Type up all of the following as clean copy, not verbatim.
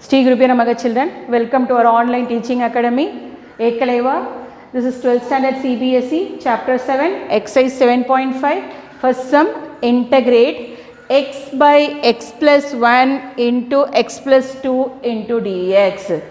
Sri Gurupiya Namaga children, welcome to our online teaching academy, Ekaleva. This is 12th standard CBSE, chapter 7, exercise 7.5. First sum, integrate x by x plus 1 into x plus 2 into dx.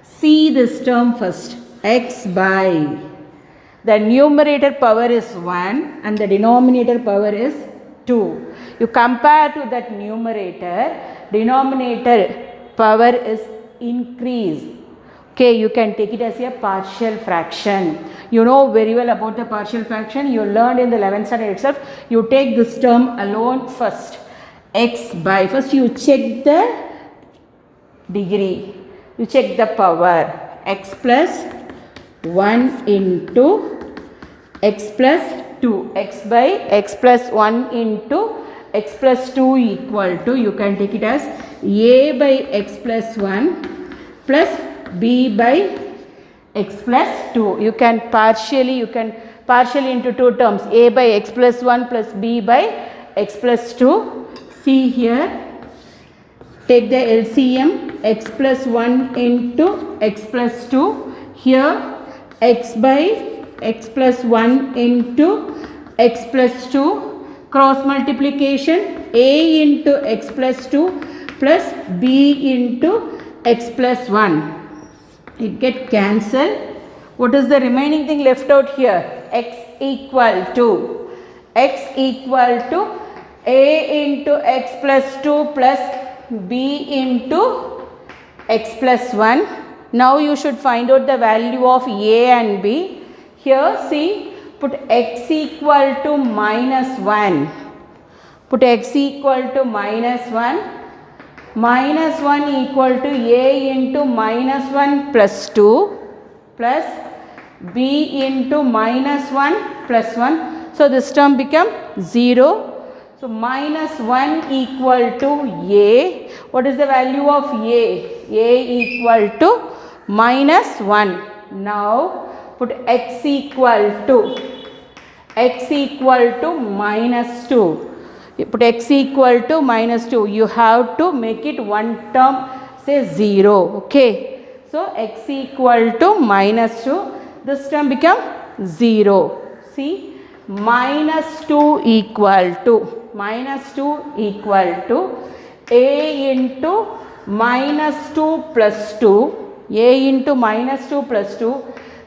See this term first, x by. The numerator power is 1 and the denominator power is 2. You compare to that numerator, denominator power is increased. Okay, you can take it as a partial fraction. You know very well about the partial fraction. You learned in the 11th standard itself. You take this term alone first. X by. First you check the degree. You check the power. X plus 1 into x plus 2. X by x plus 1 into x plus 2 equal to, you can take it as a by x plus 1 plus b by x plus 2. You can partially into two terms, a by x plus 1 plus b by x plus 2. See here, take the LCM, x plus 1 into x plus 2. Here x by x plus 1 into x plus 2. Cross multiplication, a into x plus 2 plus b into x plus 1. It get cancelled. What is the remaining thing left out here? X equal to a into x plus 2 plus b into x plus 1. Now you should find out the value of a and b. Here see, put x equal to minus 1. Put x equal to minus 1. Minus 1 equal to a into minus 1 plus 2 plus b into minus 1 plus 1. So this term become 0. So minus 1 equal to a. What is the value of a? A equal to minus 1. Now put x equal to minus 2. You put x equal to minus 2. You have to make it one term, say 0. Okay. So x equal to minus 2. This term become 0. See, minus 2 equal to a into minus 2 plus 2. A into minus 2 plus 2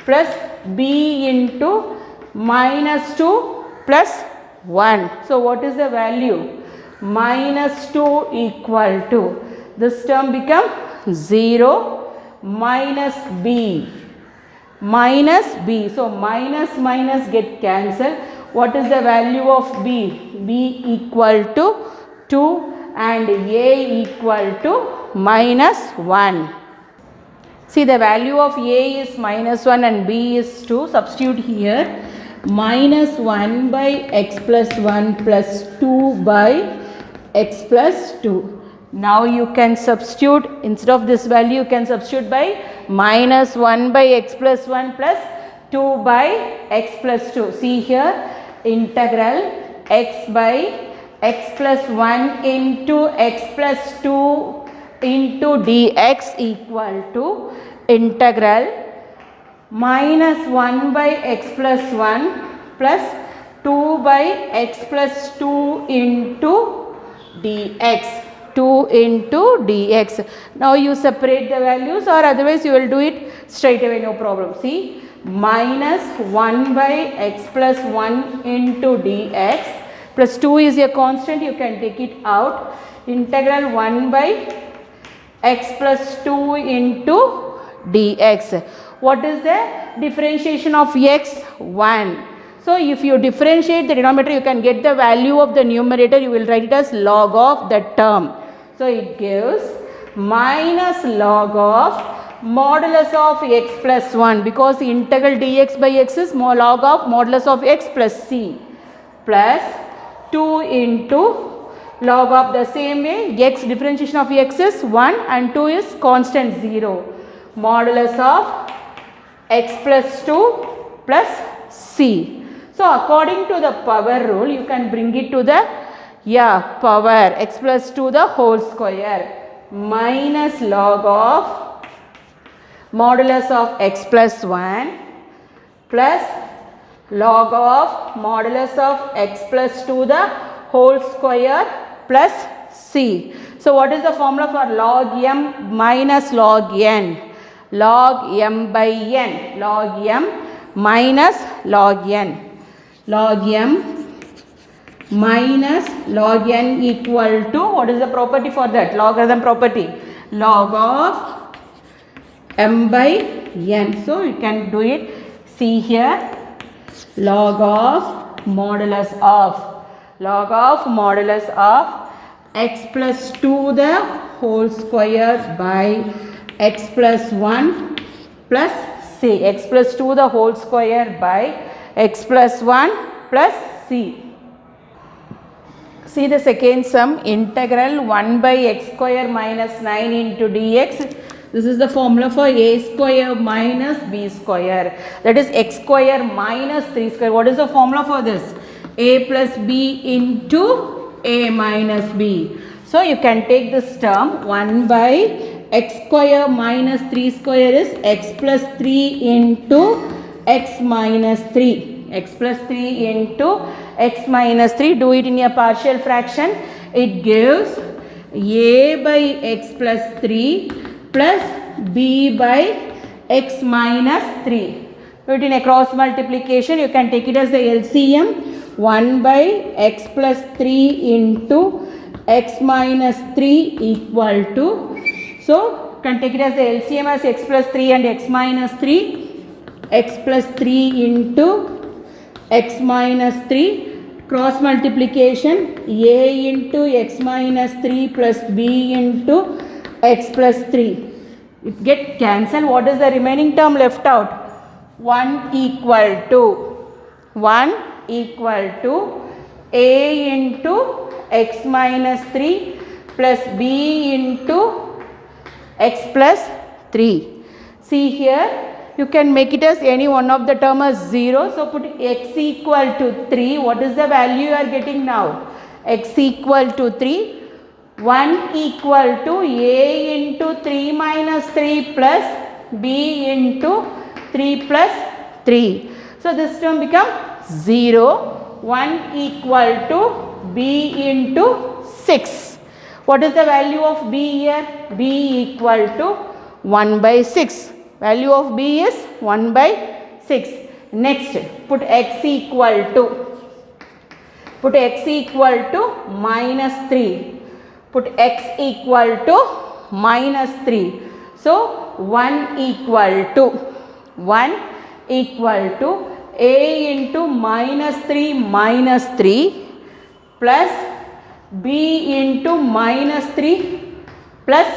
plus b into minus 2 plus 1. So what is the value? Minus 2 equal to, this term become 0 minus b. So minus get cancelled. What is the value of b? B equal to 2 and a equal to minus 1. See, the value of a is minus 1 and b is 2. Substitute here. Minus 1 by x plus 1 plus 2 by x plus 2. Now you can substitute, instead of this value you can substitute by minus 1 by x plus 1 plus 2 by x plus 2. See here, integral x by x plus 1 into x plus 2 into dx equal to integral minus 1 by x plus 1 plus 2 by x plus 2 into dx. 2 into dx. Now you separate the values, or otherwise you will do it straight away, no problem. See, minus 1 by x plus 1 into dx plus 2 is a constant, you can take it out. Integral 1 by x plus 2 into dx. What is the differentiation of x? 1. So if you differentiate the denominator, you can get the value of the numerator. You will write it as log of the term. So it gives minus log of modulus of x plus 1, because the integral dx by x is log of modulus of x plus c, plus 2 into log of the same way, x differentiation of x is 1 and 2 is constant 0. Modulus of x plus 2 plus c. So according to the power rule, you can bring it to the power x plus 2 the whole square minus log of modulus of x plus 1 plus log of modulus of x plus 2 the whole square plus c. So what is the formula for log m minus log n? Log m by n. Log m minus log n. Log m minus log n equal to, what is the property for that? Logarithm property. Log of m by n. So you can do it. See here. Log of modulus of x plus 2 the whole square by x plus 1 plus c. X plus 2 the whole square by x plus 1 plus c. See the second sum, integral 1 by x square minus 9 into dx. This is the formula for a square minus b square. That is x square minus 3 square. What is the formula for this? A plus b into a minus b. So you can take this term 1 by x square minus 3 square is x plus 3 into x minus 3. X plus 3 into x minus 3. Do it in a partial fraction. It gives a by x plus 3 plus b by x minus 3. Do it in a cross multiplication. You can take it as the LCM. 1 by x plus 3 into x minus 3 equal to, so you can take it as the LCM as x plus 3 and x minus 3. X plus 3 into x minus 3, cross multiplication, a into x minus 3 plus b into x plus 3. It get cancelled. What is the remaining term left out? 1 equal to a into x minus 3 plus b into x plus 3. See here, you can make it as any one of the term as 0. So put x equal to 3. What is the value you are getting now? X equal to 3. 1 equal to a into 3 minus 3 plus b into 3 plus 3. So this term becomes 0. 1 equal to b into 6. What is the value of b here? b equal to 1 by 6. Value of b is 1 by 6. Next, put x equal to minus 3. Put x equal to minus 3. So 1 equal to a into minus 3 plus b into minus 3 plus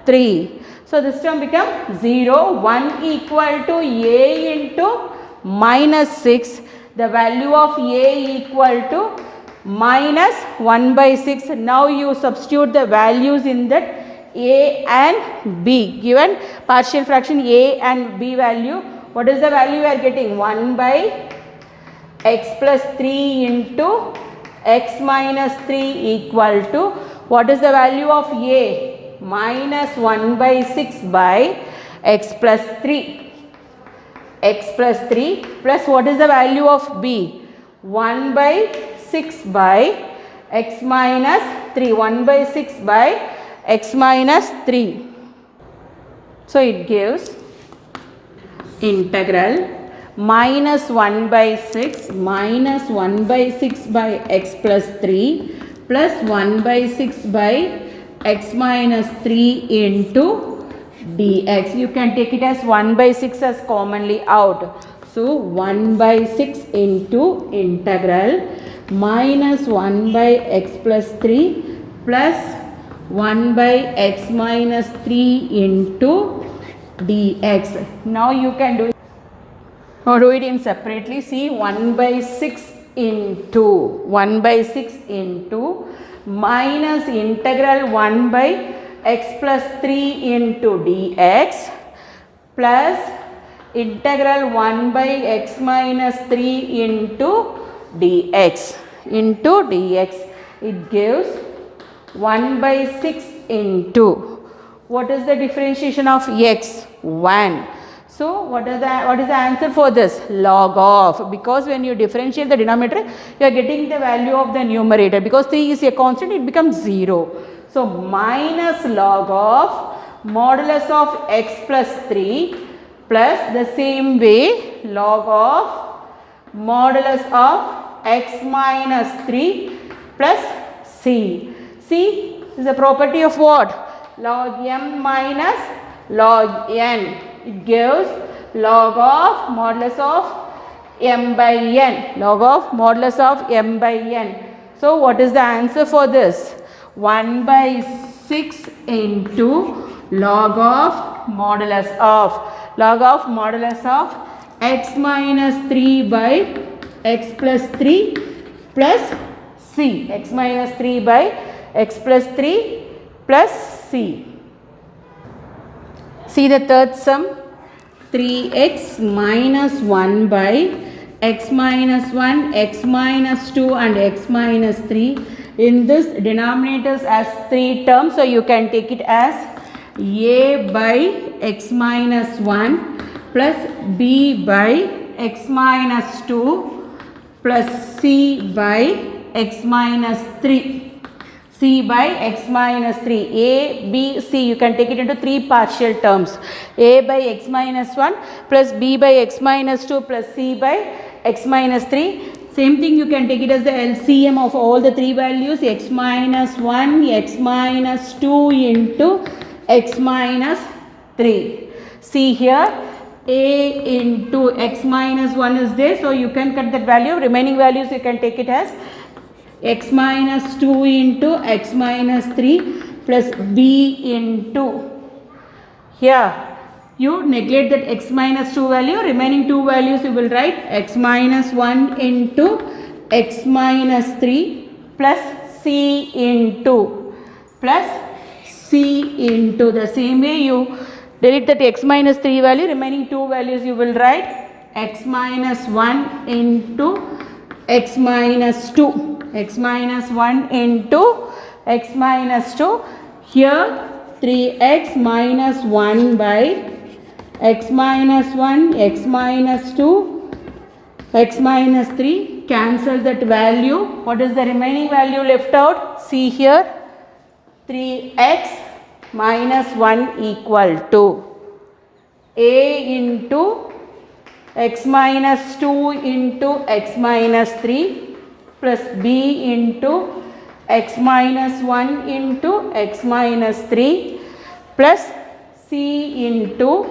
3. So this term becomes 0. 1 equal to a into minus 6. The value of a equal to minus 1 by 6. Now you substitute the values in that a and b. Given partial fraction a and b value, what is the value you are getting? 1 by x plus 3 into x minus 3 equal to, what is the value of a? Minus 1 by 6 by x plus 3. X plus 3 plus what is the value of b? 1 by 6 by x minus 3. 1 by 6 by x minus 3. So it gives integral minus 1 by 6 minus 1 by 6 by x plus 3 plus 1 by 6 by x minus 3 into dx. You can take it as 1 by 6 as commonly out. So 1 by 6 into integral minus 1 by x plus 3 plus 1 by x minus 3 into dx. Now you can do it in separately. See, 1 by 6 into minus integral 1 by x plus 3 into dx plus integral 1 by x minus 3 into dx. It gives 1 by 6 into What is the differentiation of x? 1. So what is the answer for this? Log of. Because when you differentiate the denominator, you are getting the value of the numerator. Because 3 is a constant, it becomes 0. So minus log of modulus of x plus 3 plus the same way log of modulus of x minus 3 plus c. C is a property of what? Log m minus log n. It gives log of modulus of m by n. Log of modulus of m by n. So what is the answer for this? 1 by 6 into log of modulus of x minus 3 by x plus 3 plus c. X minus 3 by x plus 3 plus c. See the third sum. 3x minus 1 by x minus 1, x minus 2 and x minus 3. In this denominators as 3 terms, so you can take it as a by x minus 1 plus b by x minus 2 plus c by x minus 3. C by x minus 3. A, B, C. You can take it into 3 partial terms. A by x minus 1 plus B by x minus 2 plus C by x minus 3. Same thing, you can take it as the LCM of all the 3 values. X minus 1, x minus 2 into x minus 3. See here, A into x minus 1 is there. So you can cut that value. Remaining values you can take it as x minus 2 into x minus 3 plus b into, here you neglect that x minus 2 value, remaining 2 values you will write x minus 1 into x minus 3 plus c into the same way you delete that x minus 3 value, remaining 2 values you will write x minus 1 into x minus 2. X minus 1 into x minus 2. Here 3x minus 1 by x minus 1, x minus 2, x minus 3. Cancel that value. What is the remaining value left out? See here, 3x minus 1 equal to a into x minus 2 into x minus 3 plus b into x minus 1 into x minus 3 plus c into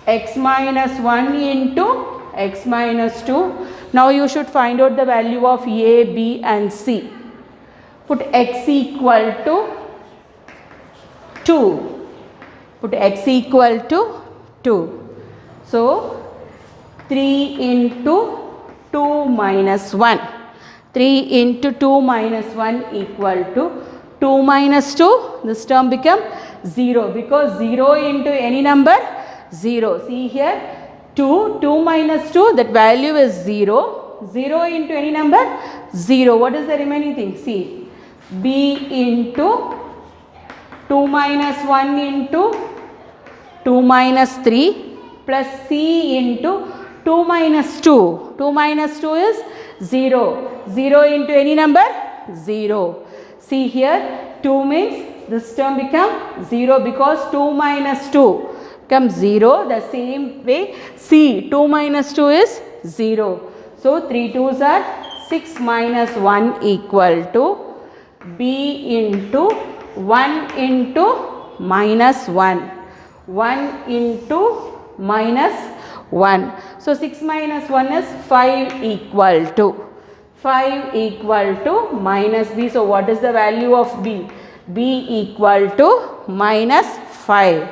x minus 1 into x minus 2. Now you should find out the value of a, b and c. Put x equal to 2. Put x equal to 2. So 3 into 2 minus 1. 3 into 2 minus 1 equal to 2 minus 2. This term become 0 because 0 into any number 0. See here 2 minus 2, that value is 0. 0 into any number 0. What is the remaining thing? See, b into 2 minus 1 into 2 minus 3 plus c into 2 minus 2. 2 minus 2 is 0. 0 into any number 0. See here 2 means this term become 0 because 2 minus 2 becomes 0. The same way C 2 minus 2 is 0. So 3 2s are 6 minus 1 equal to B into 1 into minus 1. 1 into minus 1. So 6 minus 1 is 5 equal to. 5 equal to minus b. So what is the value of b? b equal to minus 5.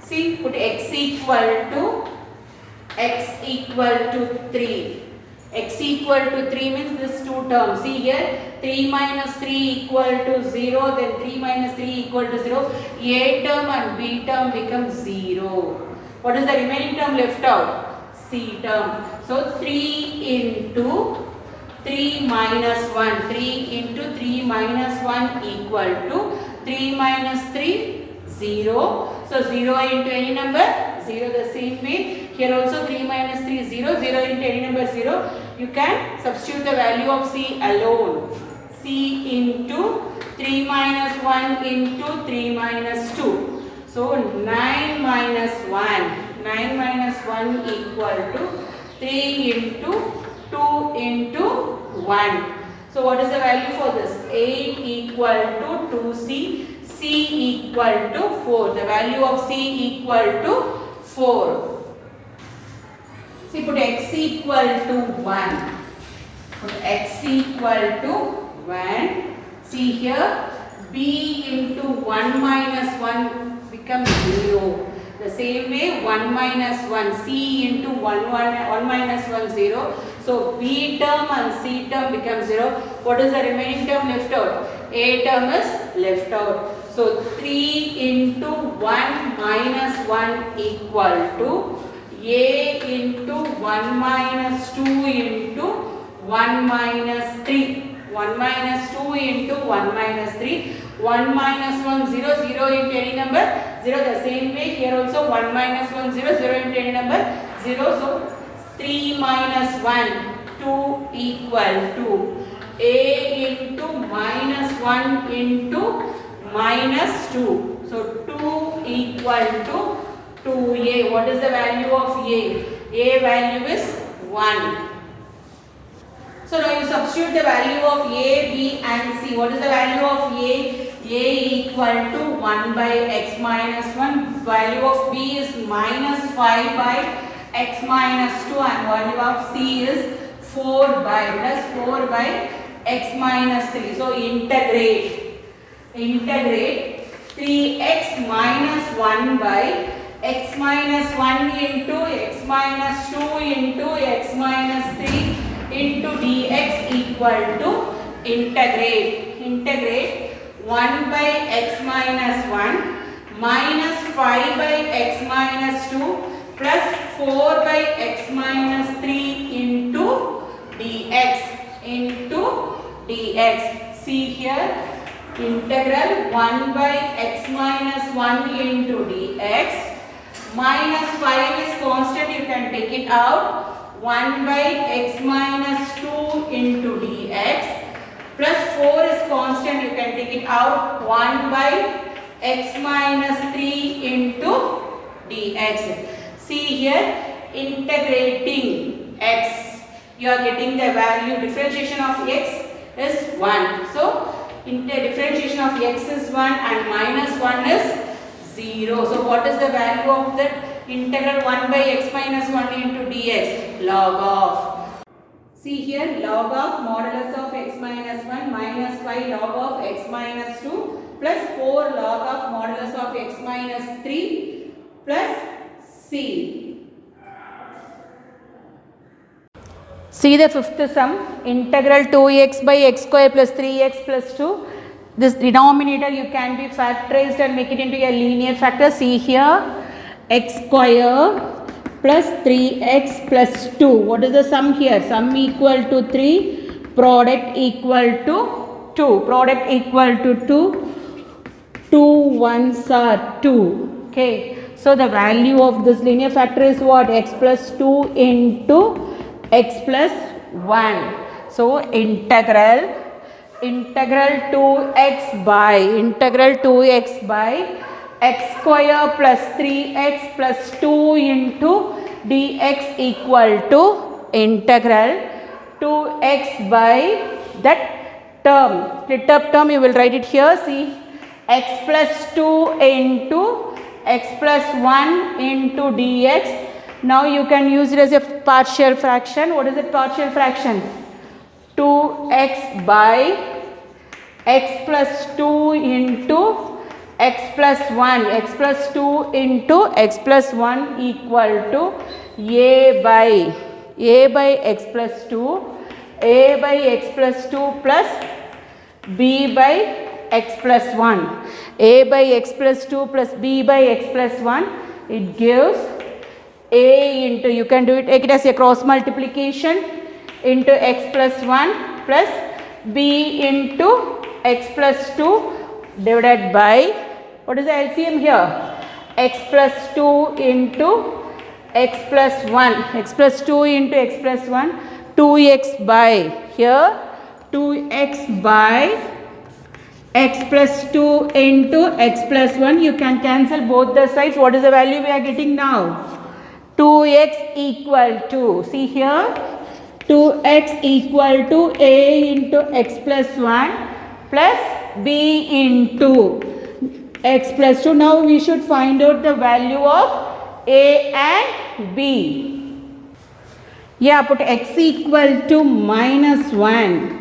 See, put x equal to 3. X equal to 3 means this two terms. See here 3 minus 3 equal to 0, then 3 minus 3 equal to 0. A term and b term becomes 0. What is the remaining term left out? C term. So 3 into 3 minus 1. 3 into 3 minus 1 equal to 3 minus 3 0. So 0 into any number 0. The same way here also 3 minus 3 is 0. 0 into any number 0. You can substitute the value of C alone. C into 3 minus 1 into 3 minus 2. So 9 minus 1. 9 minus 1 equal to 3 into 2 into 1. So what is the value for this? 8 equal to 2C. C equal to 4. The value of C equal to 4. See, put x equal to 1. Put x equal to 1. See here, b into 1 minus 1 becomes 0. The same way 1 minus 1, c into 1 minus 1, 0. So b term and c term becomes 0. What is the remaining term left out? A term is left out. So 3 into 1 minus 1 equal to a into 1 minus 2 into 1 minus 3. 1 minus 2 into 1 minus 3. 1 minus 1, 0, 0 into any number 0. The same way here also 1 minus 1, 0, 0 into any number 0. So 3 minus 1, 2 equal to a into minus 1 into minus 2. So 2 equal to 2a. What is the value of a? A value is 1. So now you substitute the value of a, b and c. What is the value of a? A equal to 1 by x minus 1. Value of b is minus 5 by x minus 2 and value of c is 4 by plus 4 by x minus 3. So integrate 3x minus 1 by x minus 1 into x minus 2 into x minus 3 into dx equal to integrate 1 by x minus 1 minus 5 by x minus 2 plus 4 by x minus 3 into dx. See here, integral 1 by x minus 1 into dx. Minus 5 is constant, you can take it out. 1 by x minus 2 into dx. Plus 4 is constant, you can take it out. 1 by x minus 3 into dx. See here, integrating x. You are getting the value, differentiation of x is 1. So, differentiation of x is 1 and minus 1 is 0. So, what is the value of that integral 1 by x minus 1 into dx? Log of. See here, log of modulus of x minus 1 minus 5 log of x minus 2 plus 4 log of modulus of x minus 3 plus c. See the fifth sum, integral 2x by x square plus 3x plus 2. This denominator you can be factorized and make it into a linear factor. See here, x square plus 3x plus 2. What is the sum here? Sum equal to 3, product equal to 2. Product equal to 2. 2 ones are 2. Okay. So the value of this linear factor is what? X plus 2 into x plus 1. So integral 2x by x square plus 3x plus 2 into dx equal to integral 2x by that term. Split up term you will write it here. See, x plus 2 into x plus 1 into dx. Now you can use it as a partial fraction. What is it, partial fraction? 2x by x plus 2 into x plus 1. X plus 2 into x plus 1 equal to a by x plus 2. A by x plus 2 plus b by x plus 1. A by x plus 2 plus b by x plus 1. It gives a into, you can do it, take it as a cross multiplication, into x plus 1 plus b into x plus 2 divided by What is the LCM here? X plus 2 into x plus 1. X plus 2 into x plus 1. 2x by here 2x by x plus 2 into x plus 1. You can cancel both the sides. What is the value we are getting now? 2x equal to, see here, 2x equal to a into x plus 1 plus b into x plus 2. Now we should find out the value of a and b. Yeah, put x equal to minus 1.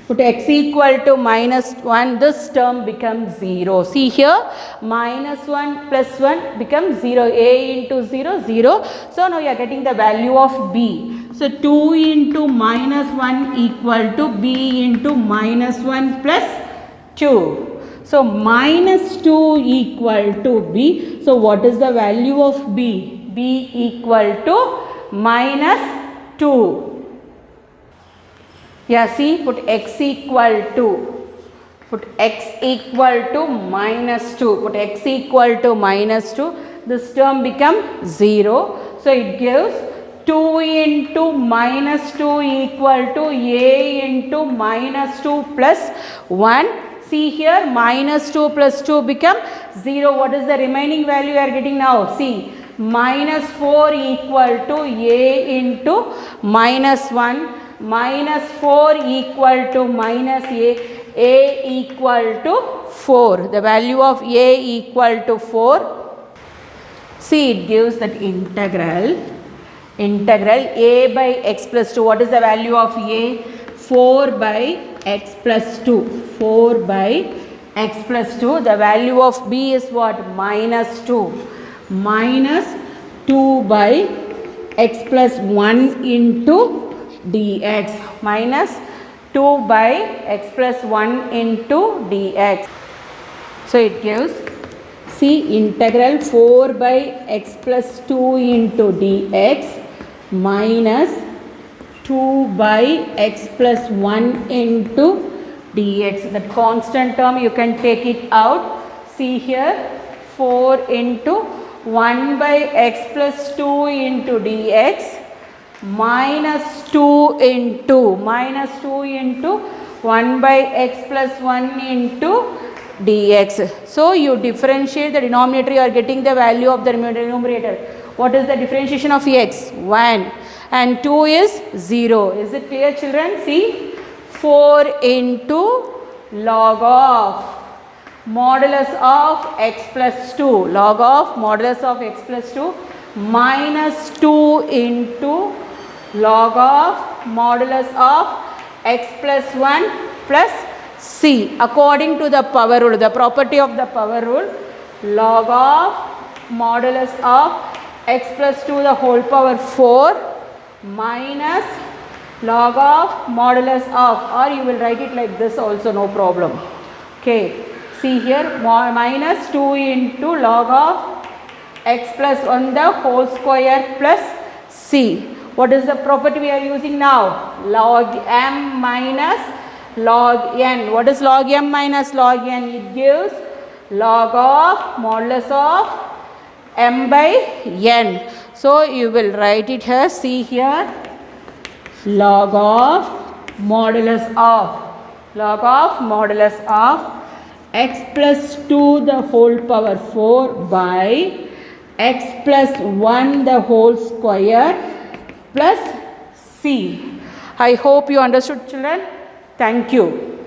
Put x equal to minus 1, this term becomes 0. See here, minus 1 plus 1 becomes 0. A into 0, 0. So now you are getting the value of b. So 2 into minus 1 equal to b into minus 1 plus 2. So minus 2 equal to b. So what is the value of b? b equal to minus 2. Yeah, see, put x equal to, put x equal to minus 2, put x equal to minus 2, this term becomes 0. So it gives 2 into minus 2 equal to a into minus 2 plus 1. See here, minus 2 plus 2 become 0. What is the remaining value you are getting now? See, minus 4 equal to a into minus 1. Minus 4 equal to minus a equal to 4. The value of a equal to 4. See, it gives that integral a by x plus 2. What is the value of a? 4 by x plus 2. 4 by x plus 2. The value of b is what? Minus 2. Minus 2 by x plus 1 into dx, minus 2 by x plus 1 into dx. So it gives, see, integral 4 by x plus 2 into dx minus 2 by x plus 1 into dx. That constant term you can take it out. See here, 4 into 1 by x plus 2 into dx minus 2 into 1 by x plus 1 into dx. So you differentiate the denominator, you are getting the value of the numerator. What is the differentiation of x? 1 and 2 is 0. Is it clear, children? See, 4 into log of modulus of x plus 2, log of modulus of x plus 2 minus 2 into log of modulus of x plus 1 plus c. According to the power rule, the property of the power rule, log of modulus of x plus 2 the whole power 4 minus log of modulus of, or you will write it like this also, no problem. Okay, see here, minus 2 into log of x plus 1 the whole square plus c. What is the property we are using now? Log m minus log n. What is log m minus log n? It gives log of modulus of m by n. So you will write it here. See here, log of modulus of x plus 2 the whole power 4 by x plus 1 the whole square plus c. I hope you understood, children. Thank you.